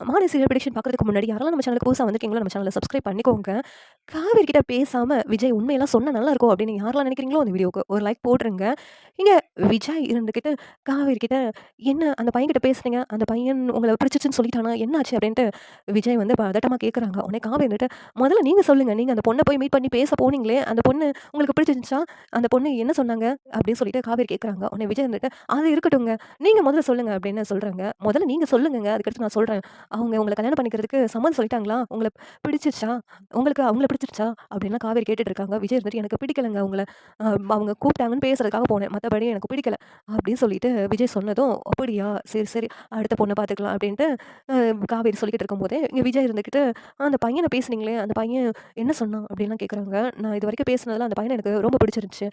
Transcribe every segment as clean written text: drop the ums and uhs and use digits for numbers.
மாலை serial prediction பார்க்குறதுக்கு முன்னாடி யாரெல்லாம் நம்ம சேனலுக்கு புதுசா வந்திருக்கீங்களோ, நம்ம சேனல சப்ஸ்கிரைப் பண்ணிக்கோங்க. காவேரி கிட்ட பேசாம விஜய் உண்மையெல்லாம் சொன்னா நல்லாயிருக்கும் அப்படின்னு யாரெல்லாம் நினைக்கிறீங்களோ, அந்த வீடியோவுக்கு ஒரு லைக் போட்டுருங்க. இங்க விஜய் இருந்துகிட்டு காவேரி கிட்ட, "என்ன அந்த பையன்கிட்ட பேசுனீங்க? அந்த பையன் உங்கள பிடிச்சிச்சுன்னு சொல்லிட்டானா? என்னாச்சு?" அப்படின்ட்டு விஜய் வந்து பதட்டமா கேட்குறாங்க. உடனே காவேரி வந்துட்டு, "முதல்ல நீங்க சொல்லுங்க. நீங்க அந்த பொண்ண போய் மீட் பண்ணி பேச போனீங்களே, அந்த பொண்ணு உங்களுக்கு பிடிச்சிருந்துச்சா? அந்த பொண்ணு என்ன சொன்னாங்க?" அப்படின்னு சொல்லிட்டு காவேரி கேட்குறாங்க. உடனே விஜய் வந்துட்டு, "அது இருக்கட்டுங்க. நீங்க முதல்ல சொல்லுங்க" அப்படின்னு சொல்றாங்க. "முதல்ல நீங்க சொல்லுங்கங்க. அதுக்கடுத்து நான் சொல்றேன்." அவங்க உங்கள கல்யாணம் பண்ணிக்கிறதுக்கு சம்மதம் சொல்லிட்டாங்களா? உங்கள பிடிச்சிருச்சா? உங்களுக்கு அவங்கள பிடிச்சிருச்சா? அப்டின்லாம் காவேரி கேட்டுட்டு இருக்காங்க. விஜய் இருந்துட்டு எனக்கு பிடிக்கலங்க அவங்கள. அவங்க கூப்பிட்டாங்கன்னு பேசுறதுக்காக போனேன். மத்தபடி எனக்கு பிடிக்கல. அப்டின்னு சொல்லிட்டு விஜய் சொன்னதும், அப்படியா? சரி, சரி. அடுத்த பொண்ண பார்த்துக்கலாம் அப்டின்ட்டு அ காவேரி சொல்லிக்கிட்டு இருக்கும்போதே, இங்க விஜய் இருந்துகிட்டு, அந்த பையன பேசுனீங்களே, அந்த பையன் என்ன சொன்னான்? அப்டின்லாம் கேட்குறாங்க. நான் இதுவரைக்கும் பேசினதுல அந்த பையன எனக்கு ரொம்ப பிடிச்சிருந்துச்சு.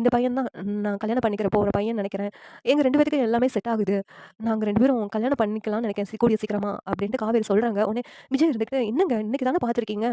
இந்த பையன் தான் நான் கல்யாணம் பண்ணிக்கிற போற பையன்னு நெனைக்கிறேன். எங்க 2 பேத்துக்கும் எல்லாமே செட் ஆகுது. நாங்க 2 பேரும் கல்யாணம் பண்ணிக்கலாம்னு நெனைக்கிறேன் கூடிய சீக்கிரமா அப்டின்ட்டு காவேரி சொல்றாங்க. உடனே விஜய் இருந்துகிட்டு, "என்னங்க இன்னைக்கு தானே பார்த்துருக்கீங்க.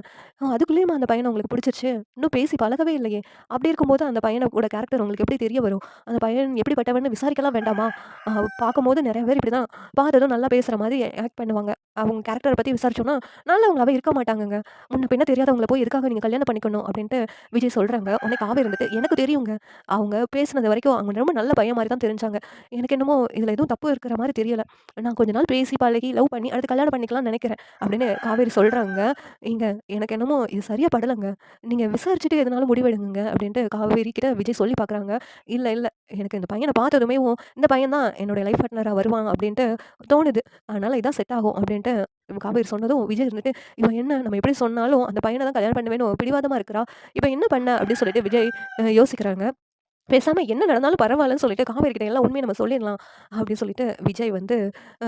அதுக்குள்ளேயுமா அந்த பையன உங்களுக்கு பிடிச்சிருச்சு? இன்னும் பேசி பழகவே இல்லையே! அப்டி இருக்கும்போது அந்த பையனோட கேரக்டர் உங்களுக்கு எப்படி தெரிய வரும்? அந்த பையன் எப்படிப்பட்டவன்னு விசாரிக்கலாம் வேண்டாமா? அ பார்க்கும்போது நெறைய பேர் இப்படிதான் பார்த்ததும் நல்லா பேசுற மாரி ஆக்ட் பண்ணுவாங்க. அவங்க கேரக்டர பத்தி விசாரிச்சோம்னா, நல்லவங்களாவே இருக்க மாட்டாங்கங்க. முன்ன பின்ன தெரியாதவங்கள போய் எதுக்காக நீங்க கல்யாணம் பண்ணிக்கணும்?" அப்டின்ட்டு விஜய் சொல்றாங்க. உடனே காவேரி இருந்துட்டு, "எனக்கு தெரியுங்க. அவங்க பேசுனது வரைக்கும் அவங்க ரொம்ப நல்ல பையன் மாரி தான் தெரிஞ்சாங்க. எனக்கு என்னமோ இதுல எதுவும் தப்பு இருக்கிற மாரி தெரியல. நான் கொஞ்ச நாள் பேசி பழகி, லவ் பண்ணி அடுத்து கல்யாணம் பண்ணிக்கலாம்னு நெனைக்கிறேன்." அப்படின்னு காவேரி சொல்றாங்க. "ஏங்க எனக்கு என்னமோ இது சரியா படலங்க. நீங்க விசாரிச்சுட்டு எதுனாலும் முடிவெடுங்கங்க." அப்படின்ட்டு காவேரி கிட்ட விஜய் சொல்லி பார்க்குறாங்க. "இல்ல, இல்ல. எனக்கு இந்த பையன பார்த்ததுமேவும், இந்த பையன் தான் என்னுடைய லைஃப் பார்ட்னரா வருவான் அப்படின்ட்டு தோணுது. அதனால இதான் செட் ஆகும்." அப்படின்ட்டு காவேரி சொன்னதும், விஜய் இருந்துட்டு, "இவ என்ன நம்ம எப்படி சொன்னாலும் அந்த பையன தான் கல்யாணம் பண்ணுவேன்னு பிடிவாதமா இருக்கிறா. இப்ப என்ன பண்ண?" அப்படின்னு சொல்லிட்டு விஜய் யோசிக்கிறாங்க. பேசாம என்ன நடந்தாலும் பரவாயில்லன்னு சொல்லிட்டு காவேரி கிட்ட எல்லாம் உண்மைய நம்ம சொல்லிடலாம் அப்படின்னு சொல்லிட்டு விஜய் வந்து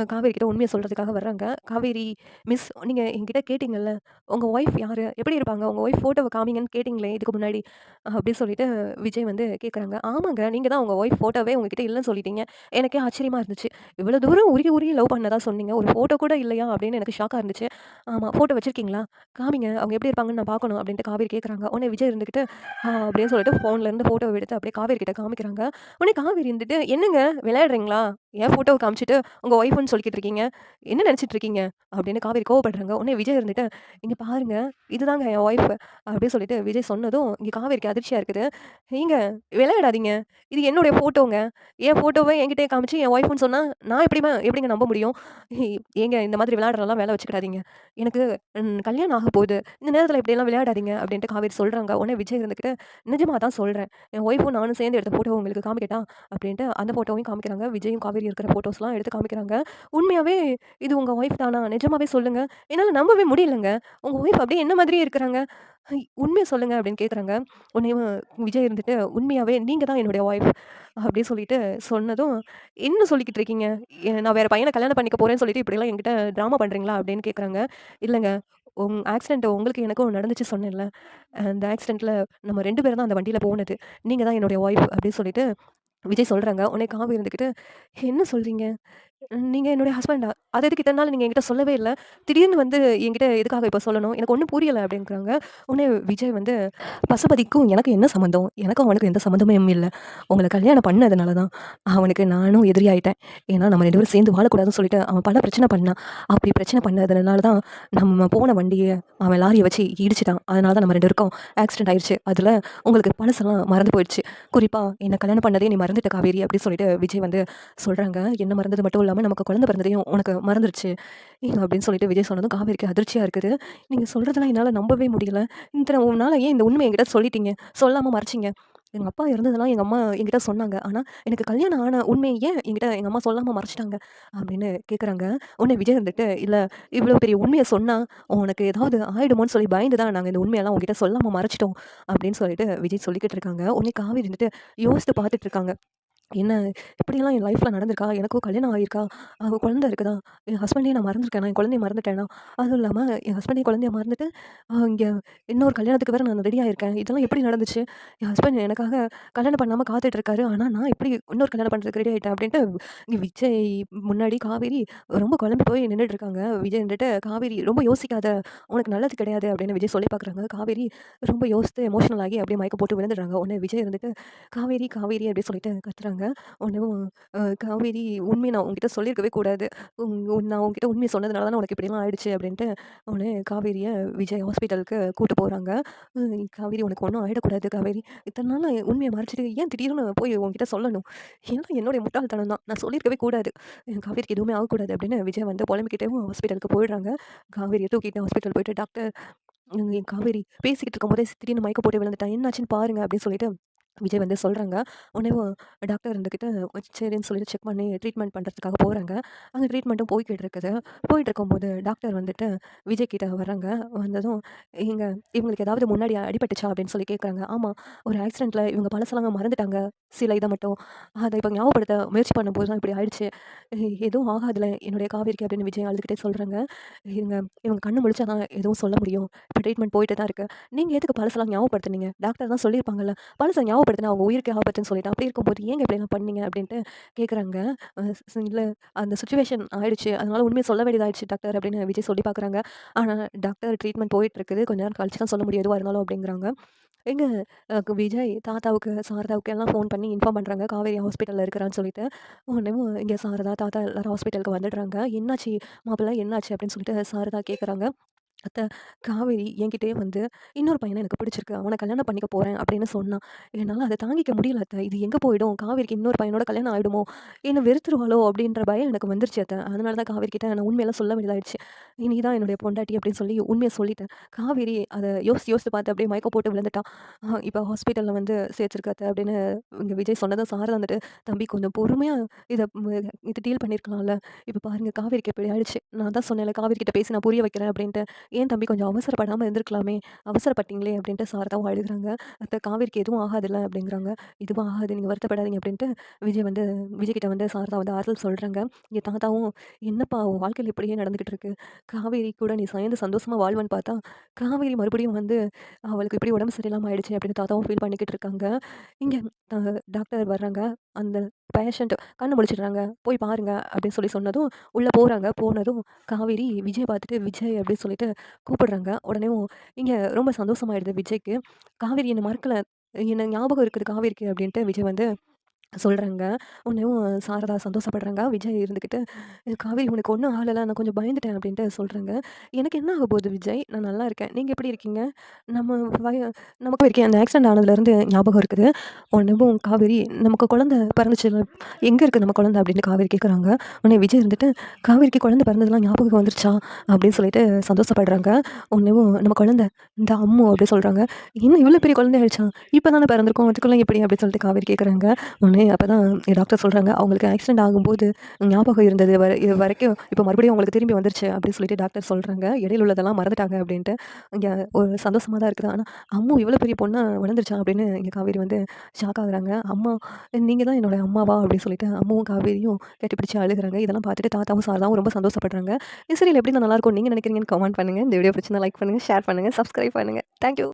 காவேரி கிட்ட உண்மைய சொல்றதுக்காக வர்றாங்க. "காவேரி மிஸ் நீங்க என்கிட்ட கேட்டீங்கல்ல, உங்க ஒய்ஃப் யாரு? எப்படி இருப்பாங்க? உங்க ஒய்ஃப் ஃபோட்டோவ காமிங்கன்னு கேட்டீங்களே இதுக்கு முன்னாடி." அப்படின்னு சொல்லிட்டு விஜய் வந்து கேட்குறாங்க. "ஆமாங்க. நீங்க தான் உங்க ஒய்ஃப் ஃபோட்டோவே உங்ககிட்ட இல்லன்னு சொல்லிட்டீங்க. எனக்கே ஆச்சரியமா இருந்துச்சு. இவ்வளோ தூரம் உருகி உருகி லவ் பண்ணதா சொன்னீங்க. ஒரு ஃபோட்டோ கூட இல்லையா?" அப்படின்னு எனக்கு ஷாக்கா இருந்துச்சு. "ஆமா. ஃபோட்டோ வச்சிருக்கீங்களா? காமிங்க. அவங்க எப்படி இருப்பாங்கன்னு நான் பார்க்கணும்." அப்படின்ட்டு காவேரி கேட்குறாங்க. உடனே விஜய் இருந்துகிட்டு அப்படின்னு சொல்லிட்டு ஃபோன்லேருந்து ஃபோட்டோவ எடுத்து அப்படியே காவேரி கிட்ட காமிக்கிறாங்க. உடனே காவேரி இருந்துட்டு, "என்னங்க விளையாடுறீங்களா? என் ஃபோட்டோவ காமிச்சுட்டு உங்க ஒய்ஃப்ன்னு சொல்லிக்கிட்டு இருக்கீங்க. என்ன நெனச்சிட்டு இருக்கீங்க?" அப்படின்னு காவேரி கோவப்படுறாங்க. உடனே விஜய் இருந்துட்டு, "இங்க பாருங்க, இதுதாங்க என் ஒய்ஃப்." அப்படின்னு சொல்லிட்டு விஜய் சொன்னதும், இங்க காவேரிக்கு அதிர்ச்சியா இருக்குது. "ஏங்க விளையாடாதீங்க. இது என்னுடைய ஃபோட்டோங்க. என் ஃபோட்டோவ என்கிட்டயே காமிச்சு என் ஒய்ஃப்ன்னு சொன்னா, நான் எப்படிங்க நம்ப முடியும்? ஏங்க இந்த மாதிரி விளையாடுறதெல்லாம் வேல வச்சுக்கிடாதீங்க. எனக்கு கல்யாணம் ஆக போகுது. இந்த நேரத்தில இப்படியெல்லாம் விளையாடாதீங்க." அப்படின்ட்டு காவேரி சொல்றாங்க. உடனே விஜய் இருந்துகிட்டு, "நிஜமா தான் சொல்றேன். என் ஒய்ஃபும் நானும் சேர்ந்து எடுத்த ஃபோட்டோ உங்களுக்கு காமிக்கட்டா?" அப்படின்ட்டு அந்த ஃபோட்டோவையும் காமிக்கிறாங்க. விஜயும் காவேரியும் இருக்கிற ஃபோட்டோஸ்லாம் எடுத்து காமிக்கிறாங்க. "உண்மையாவே இது உங்க ஒய்ஃப் தானா? நிஜமாவே சொல்லுங்க. என்னால நம்பவே முடியலங்க. உங்க ஒய்ஃப் அப்படியே என்ன மாதிரியே இருக்கிறாங்க. உண்மைய சொல்லுங்க." அப்படின்னு கேட்குறாங்க. உடனேயும் விஜய் இருந்துட்டு, "உண்மையாவே நீங்க தான் என்னுடைய ஒய்ஃப்." அப்படின்னு சொல்லிட்டு சொன்னதும், "என்ன சொல்லிக்கிட்டு இருக்கீங்க? நான் வேற பையன கல்யாணம் பண்ணிக்க போறேன்னு சொல்லிட்டு இப்படிலாம் என்கிட்ட ட்ராமா பண்றீங்களா?" அப்படின்னு கேட்குறாங்க. "இல்லங்க. ஆக்சிடென்ட் உங்களுக்கும் எனக்கும் நடந்துச்சு சொன்னேன்ல. அந்த ஆக்சிடென்ட்ல நம்ம 2 பேரும் தான் அந்த வண்டியில போனது. நீங்க தான் என்னுடைய ஒய்ஃப் அப்படின்னு சொல்லிட்டு விஜய் சொல்றாங்க. உடனே காவி இருந்துகிட்டு, "என்ன சொல்றீங்க? நீங்க என்னுடைய ஹஸ்பண்டா? அது எதுக்கு இத்தன நாள் நீங்க என்கிட்ட சொல்லவே இல்ல? திடீர்னு வந்து என்கிட்ட எதுக்காக இப்ப சொல்லணும்? எனக்கு ஒண்ணும் புரியல" அப்படிங்கிறாங்க. உடனே விஜய் வந்து, "பசுபதிக்கும் எனக்கும் என்ன சம்மந்தம்? எனக்கும் அவனுக்கும் எந்த சம்மந்தமும் இல்ல. உங்கள கல்யாணம் பண்ணதுனால தான் அவனுக்கு நானும் எதிரி ஆயிட்டேன். ஏன்னா நம்ம 2 பேரும் சேர்ந்து வாழக்கூடாதுன்னு சொல்லிட்டு அவன் பல பிரச்சனை பண்ணான். அப்படி பிரச்சனை பண்ணதுனால தான் நம்ம போன வண்டிய அவன் லாரிய வச்சு இடிச்சுட்டான். அதனால தான் நம்ம 2 பேருக்கும் ஆக்சிடென்ட் ஆயிருச்சு. அதுல உங்களுக்கு பழசெல்லாம் மறந்து போயிடுச்சு. குறிப்பா என்ன கல்யாணம் பண்ணதே நீ மறந்துட்ட காவேரி" அப்படின்னு சொல்லிட்டு விஜய் வந்து சொல்றாங்க. "என்ன மறந்தது மட்டும் இல்லாம நமக்கு குழந்தை பிறந்ததையும் உனக்கு மறந்துருச்சு." அப்படின்னு சொல்லிட்டு விஜய் சொன்னதும் காவேரிக்கு அதிர்ச்சியா இருக்குது. "நீங்க சொல்றதெல்லாம் என்னால நம்பவே முடியல. இத்தன நாளா ஏன் இந்த உண்மைய என்கிட்ட சொல்லிட்டீங்க? சொல்லாம மறைச்சீங்க? எங்க அப்பா இறந்ததெல்லாம் எங்க அம்மா என்கிட்ட சொன்னாங்க. ஆனா எனக்கு கல்யாணம் ஆன உண்மைய ஏன் என்கிட்ட எங்க அம்மா சொல்லாம மறைச்சுட்டாங்க?" அப்படின்னு கேட்குறாங்க. உடனே விஜய் இருந்துட்டு, "இல்ல இவ்வளோ பெரிய உண்மைய சொன்னா உனக்கு ஏதாவது ஆயிடுமோன்னு சொல்லி பயந்து தான் நாங்க இந்த உண்மையெல்லாம் உன்கிட்ட சொல்லாம மறைச்சிட்டோம்." அப்படின்னு சொல்லிட்டு விஜய் சொல்லிக்கிட்டு இருக்காங்க. உடனே காவேரி இருந்துட்டு யோசித்து பார்த்துட்டு இருக்காங்க. என்ன இப்படியெல்லாம் என் லைஃப்ல நடந்திருக்கா? எனக்கும் கல்யாணம் ஆயிருக்கா? குழந்தை இருக்குதா? என் ஹஸ்பண்டையும் நான் மறந்துருக்கேனா? என் குழந்தைய மறந்துட்டேனா? அதுவும் இல்லாம என் ஹஸ்பண்டையும் குழந்தைய மறந்துட்டு, இங்க இன்னொரு கல்யாணத்துக்கு வேற நான் ரெடி ஆயிருக்கேன். இதெல்லாம் எப்படி நடந்துச்சு? என் ஹஸ்பண்ட் எனக்காக கல்யாணம் பண்ணாம காத்துட்டு இருக்காரு. ஆனா நான் எப்படி இன்னொரு கல்யாணம் பண்றதுக்கு ரெடி ஆயிட்டேன் அப்படின்ட்டு இங்க விஜய் முன்னாடி காவேரி ரொம்ப குழம்பி போய் நின்னுட்டு இருக்காங்க. விஜய் வந்துட்டு, "காவேரி ரொம்ப யோசிக்காத. உனக்கு நல்லது கிடையாது." அப்படின்னு விஜய் சொல்லி பார்க்குறாங்க. காவேரி ரொம்ப யோசித்து எமோஷனல் ஆகி அப்படியே மயக்கம் போட்டு விழுந்துடுறாங்க. உடனே விஜய் இருந்துட்டு, "காவேரி, காவேரி" அப்படின்னு சொல்லிட்டு கத்துறாங்க. சொல்றாங்க. உடனேவும் காவேரி உண்மைய நான் உன்கிட்ட சொல்லியிருக்கவே கூடாது. நான் உன்கிட்ட உண்மைய சொன்னதுனால தானே உனக்கு இப்படிலாம் ஆயிடுச்சு அப்படின்ட்டு, உடனே காவேரிய விஜய் ஹாஸ்பிட்டலுக்கு கூட்டு போறாங்க. காவேரி உனக்கு ஒண்ணும் ஆயிடக்கூடாது காவேரி. இத்தன நாளா உண்மைய மறைச்சுட்டு ஏன் திடீர்னு போய் உன்கிட்ட சொல்லணும்? எல்லாம் என்னுடைய முட்டாள்தனம் தான். நான் சொல்லியிருக்கவே கூடாது. காவேரிக்கு எதுவுமே ஆகக்கூடாது அப்படின்னு விஜய் வந்து புலம்பிக்கிட்டேவும் ஹாஸ்பிட்டலுக்கு போயிடுறாங்க. காவேரிய தூக்கிட்டு ஹாஸ்பிட்டல் போயிட்டு டாக்டர் காவேரி பேசிக்கிட்டு இருக்கும்போதே திடீர்னு மயக்கம் போட்டு விழுந்துட்டா. என்னாச்சுன்னு பாருங்க அப்படின்னு சொல்லிட்டு விஜய் வந்து சொல்றாங்க. உடனேவும் டாக்டர் இருந்துகிட்டு சரின்னு சொல்லிட்டு செக் பண்ணி ட்ரீட்மெண்ட் பண்றதுக்காக போறாங்க. அங்க ட்ரீட்மெண்ட்டும் போய்க்கிட்டு இருக்குது. போயிட்டு இருக்கும்போது டாக்டர் வந்துட்டு விஜய் கிட்ட வர்றாங்க. வந்ததும் "ஏங்க இவங்களுக்கு ஏதாவது முன்னாடி அடிபட்டுச்சா?" அப்படின்னு சொல்லி கேட்குறாங்க. ஆமா, ஒரு ஆக்சிடென்ட்ல இவங்க பழசெல்லாம் மறந்துட்டாங்க. சில இத மட்டும். அத இப்ப ஞாபகப்படுத்த முயற்சி பண்ணும்போது தான் இப்படி ஆயிடுச்சு. எதுவும் ஆகாதுல்ல என்னுடைய காவேரிக்கு அப்படின்னு விஜய் அழுதுகிட்டே சொல்றாங்க. "இருங்க இவங்க கண்ணு முழிச்சா தான் எதுவும் சொல்ல முடியும். இப்ப ட்ரீட்மெண்ட் போயிட்டு தான் இருக்கு. நீங்க எதுக்கு பழசெல்லாம் ஞாபகப்படுத்துனீங்க? டாக்டர் தான் சொல்லியிருப்பாங்கல்ல. பழச ஞாபகப்படுத்தினா அவங்க உயிருக்கு ஆபத்துன்னு சொல்லிட்டு, அப்படி இருக்கும்போது ஏங்க இப்படிலாம் பண்ணீங்க?" அப்படின்ட்டு கேட்குறாங்க. இல்ல அந்த சிச்சுவேஷன் ஆயிடுச்சு. அதனால உண்மைய சொல்ல வேண்டியதாயிடுச்சு டாக்டர் அப்படின்னு விஜய் சொல்லி பார்க்குறாங்க. ஆனா டாக்டர் ட்ரீட்மெண்ட் போயிட்டுருக்குது. கொஞ்ச நேரம் கழிச்சு தான் சொல்ல முடியும் எதுவா இருந்தாலும் அப்படிங்கிறாங்க. எங்க விஜய் தாத்தாவுக்கு, சாரதாவுக்கு எல்லாம் ஃபோன் பண்ணி இன்ஃபார்ம் பண்றாங்க. காவேரி ஹாஸ்பிட்டல்ல இருக்கிறான்னு சொல்லிட்டு. உடனேவும் இங்க சாரதா, தாத்தா எல்லாரும் ஹாஸ்பிட்டலுக்கு வந்துடுறாங்க. "என்னாச்சு மாப்பிள என்னாச்சு?" அப்படின்னு சொல்லிட்டு சாரதா கேட்குறாங்க. அத்த காவேரி என்கிட்டயே வந்து இன்னொரு பையன எனக்கு பிடிச்சிருக்கு. அவன கல்யாணம் பண்ணிக்க போறேன் அப்படின்னு சொன்னா. என்னால அத தாங்கிக்க முடியல அத்த. இது எங்க போயிடும்? காவேரிக்கு இன்னொரு பையனோட கல்யாணம் ஆயிடுமோ? என்ன வெறுத்துருவாளோ? அப்படின்ற பயம் எனக்கு வந்துருச்சு அத்த. அதனால தான் காவேரி கிட்ட நான் உண்மையெல்லாம் சொல்ல வேண்டியதாயிடுச்சு. நீ தான் என்னுடைய பொண்டாட்டி அப்படின்னு சொல்லி உண்மைய சொல்லிட்டேன். காவேரி அத யோசிச்சு யோசிச்சு பார்த்து அப்படியே மயக்கம் போட்டு விழுந்துட்டா. இப்ப ஹாஸ்பிட்டல்ல வந்து சேர்த்துருக்கு அத்த அப்படின்னு இங்க விஜய் சொன்னதும் சாரதா வந்துட்டு, தம்பி கொஞ்சம் பொறுமையா இத இது டீல் பண்ணியிருக்கலாம்ல. இப்ப பாருங்க காவேரிக்கு இப்படி ஆயிடுச்சு. நான் தான் சொன்னேன்ல காவேரி கிட்ட பேசி நான் புரிய வைக்கிறேன் அப்படின்ட்டு. "ஏன் தம்பி கொஞ்சம் அவசரப்படாம இருந்திருக்கலாமே! அவசரப்பட்டீங்களே!" அப்படின்ட்டு சாரதாவும் அழுகுறாங்க. "அத்த காவேரிக்கு எதுவும் ஆகாதுல்ல" அப்படிங்கிறாங்க. "எதுவும் ஆகாது. நீங்க வருத்தப்படாதீங்க" அப்படின்ட்டு விஜய் வந்து விஜய் கிட்ட வந்து சாரதா வந்து ஆறுதல் சொல்றாங்க. இங்க தாத்தாவும், "என்னப்பா உன் வாழ்க்கையில இப்படியே நடந்துகிட்டு இருக்கு. காவேரி கூட நீ சேர்ந்து சந்தோஷமா வாழ்வேன்னு பார்த்தா, காவேரி மறுபடியும் வந்து அவளுக்கு இப்படி உடம்பு சரியில்லாம ஆயிடுச்சே" அப்படின்னு தாத்தாவும் ஃபீல் பண்ணிக்கிட்டு இருக்காங்க. இங்க அ டாக்டர் வர்றாங்க. அந்த பேஷண்ட் கண்ணு முழிச்சிடுறாங்க. "போய் பாருங்க" அப்படின்னு சொல்லி சொன்னதும், உள்ள போறாங்க. போனதும் காவேரி விஜய பார்த்துட்டு, "விஜய்" அப்படின்னு சொல்லிட்டு கூப்பிடுறாங்க. உடனேவும் இங்க ரொம்ப சந்தோஷமாயிடுது விஜய்க்கு. "காவேரி என்ன மறக்கல. என்ன ஞாபகம் இருக்குது காவேரிக்கு" அப்படின்ட்டு விஜய் வந்து சொல்றாங்க. உடனேவும் சாரதா சந்தோஷப்படுறாங்க. விஜய் இருந்துகிட்டு, "காவேரி உனக்கு ஒண்ணும் ஆகலல்ல. நான் கொஞ்சம் பயந்துட்டேன்" அப்படின்ட்டு சொல்றாங்க. "எனக்கு என்ன ஆக போகுது விஜய்? நான் நல்லா இருக்கேன். நீங்க எப்படி இருக்கீங்க?" நம்ம வய நமக்கு இருக்கேன் அந்த ஆக்சிடென்ட் ஆனதுலேருந்து ஞாபகம் இருக்குது. உடனேவும் காவேரி, "நமக்கு குழந்தை பிறந்துச்சுல்ல, எங்க இருக்கு நம்ம குழந்தை?" அப்படின்னு காவேரி கேட்குறாங்க. உடனே விஜய் இருந்துட்டு, "காவேரிக்கு குழந்தை பிறந்ததுலாம் ஞாபகம் வந்துருச்சா?" அப்படின்னு சொல்லிட்டு சந்தோஷப்படுறாங்க. உடனேவும், "நம்ம குழந்தை இந்த அம்மு" அப்படி சொல்றாங்க. "என்ன இவ்வளோ பெரிய குழந்தை ஆயிடுச்சா? இப்ப தானே பிறந்திருக்கும். அதுக்குள்ள எப்படி?" அப்படின்னு சொல்லிட்டு காவேரி கேட்குறாங்க. உடனே அப்பதான் டாக்டர் சொல்றாங்க, "அவங்களுக்கு ஆக்சிடென்ட் ஆகும்போது ஞாபகம் இருந்தது இது வரைக்கும் இப்ப மறுபடியும் அவங்களுக்கு திரும்பி வந்துருச்சு" அப்படின்னு சொல்லிட்டு டாக்டர் சொல்றாங்க. இடையில உள்ளதெல்லாம் மறந்துட்டாங்க அப்படின்ட்டு. இங்க ஒரு சந்தோஷமா தான் இருக்குது. ஆனா, "அம்மு இவ்வளோ பெரிய பொண்ணா வளர்ந்துருச்சா?" அப்படின்னு இங்க காவேரி வந்து ஷாக் ஆகுறாங்க. "அம்மா நீங்க தான் என்னோட அம்மாவா?" அப்படின்னு சொல்லிட்டு அம்முவும் காவேரியும் கட்டிப்பிடிச்சு அழுகுறாங்க. இதெல்லாம் பார்த்துட்டு தாத்தாவும் சாரதாவும் ரொம்ப சந்தோஷப்படுறாங்க. இந்த சீரியல் எப்படி நல்லாயிருக்கும்னு நீங்க நினைக்கிறீங்கன்னு கமெண்ட் பண்ணுங்க. இந்த வீடியோ பிடிச்சிருந்தா லைக் பண்ணுங்க, ஷேர் பண்ணுங்க, சப்ஸ்கிரைப் பண்ணுங்க. Thank you.